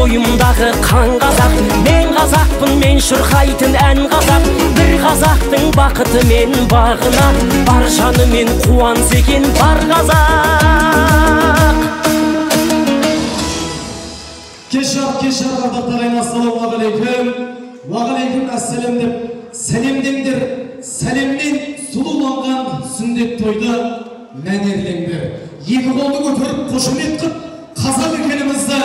бойымдағы қан қазақ. Мен қазақпын, мен шырқайтын ән қазақ. Бір қазақтың бақыты мен бағына, бар жанымен қуанса екен бар қазақ. Кешар қардақтағайын, ассалаумағалейкум. Уағалейкум әссәлем деп сәлемдеңдер. Сәлеммен сұлуланған сүндет тойды мәнерлеңдер. Екі қолды көтеріп қошемет қып, қазақ екенімізді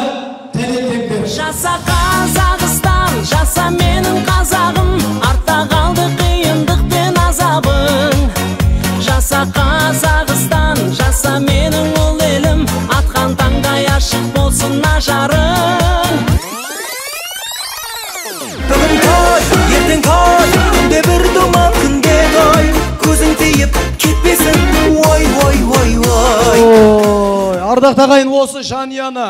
дәлелдеңдер. Жаса Қазақстан, жаса менің қазағым, артта қалды қиындық пен азабың. Жаса Қазақстан, жаса менің ұл елім, атқан таңдай ашық болсын ажарың. Бүгін той, ертең той, күнде бір думан, күнде той, көзің тиіп кетпесін, ой. Ардақ ағайын, осы жанұяны,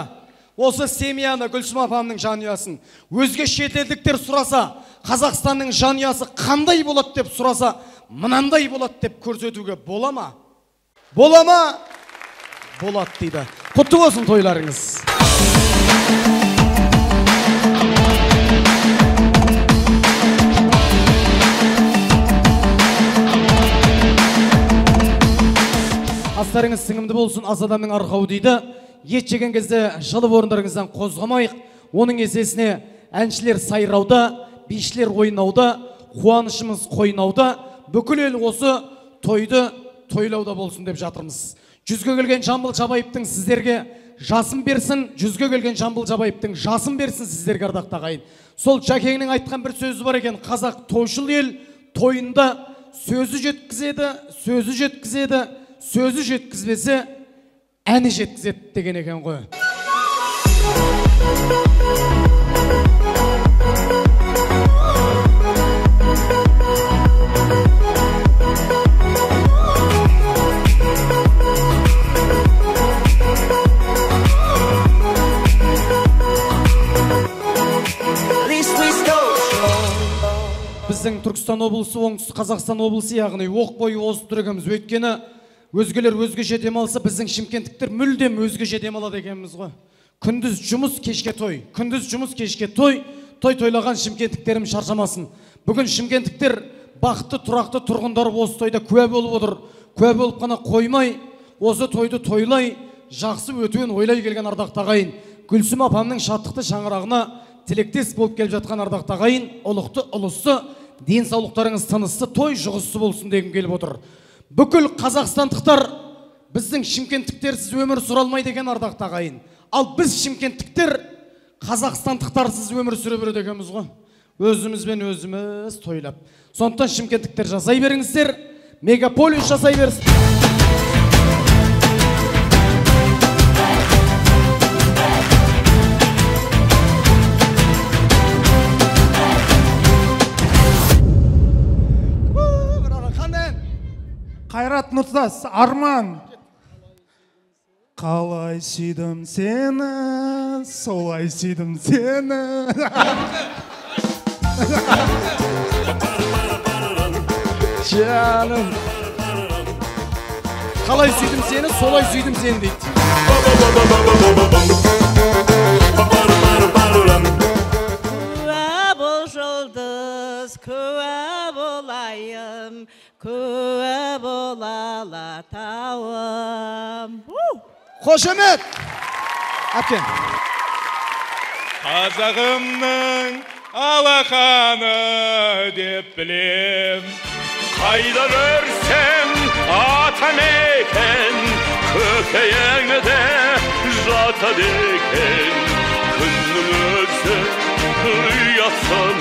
осы семьяны, Гүлсім апамның жанұясын өзге шетелдіктер сұраса, Қазақстанның жанұясы қандай болады деп сұраса, мынандай болады деп көрсетуге бола ма? Бола ма? Болады дейді. Құтты болсын тойларыңыз. Астарыңыз сіңімді болсын, аз адамның арқауы дейді. Ет жеген кезде жылып орындарыңыздан қозғамайық. Оның есесіне әншілер сайрауда, бишілер ойнауда, қуанышымыз қойнауда, бүкіл ел осы тойды тойлауда болсын деп жатырмыз. Жүзге келген Жамбыл Жабаевтың сіздерге жасын берсін, жүзге келген Жамбыл Жабаевтың жасын берсін сіздерге, ардақты ағайын. Сол Жәкеңнің айтқан бір сөзі бар екен: қазақ тойшыл ел, тойында сөзі жеткізеді, сөзі жеткізбесе әні жеткізеді деген екен ғой. Біздің Түркістан облысы, оңтүстік Қазақстан облысы, яғни оқ бойы озып тұрғанымыз. Өйткені өзгелер өзгеше демалса, біздің шымкенттіктер мүлдем өзгеше демалады екенбіз ғой. Күндіз жұмыс, кешке той. Күндіз жұмыс, кешке той. Тойлаған шымкенттіктерім шаршамасын. Бүгін шымкенттіктер бақытты, тұрақты тұрғындары осы тойда куә болып отыр. Куә болып қана қоймай, осы тойды тойлай, жақсы өтуін ойлай келген ардақты ағайын. Гүлсім апамның шаттықты шаңырағына тілектес болып келіп жатқан ардақты ағайын, ұлықты, ұлысты, денсаулықтарыңыз тынысты, той жұғысты болсын деген келіп отыр. Бүкіл қазақстандықтар біздің шымкенттіктерсіз өмір сүре алмайды деген ардақты ағайын. Ал біз шымкенттіктер қазақстандықтарсыз өмір сүре береді екенбіз ғой. Өзімізбен өзіміз тойлап. Сондықтан шымкенттіктер жасай беріңіздер, мегаполис жасай берсін. Қайрат Нұртас, Арман. Қалай сүйдім сені, солай сүйдім сені. Жаным. Қалай сүйдім сені, солай сүйдім сені дейді. Күә бол жұлдыз, күә болайым, күә бол алатауым. Қошемет! Әпкен. Қазағымның алақаны деп білем, қайда көрсем атамекен, көкейіңде жатады екен, күннің өзі ұятсың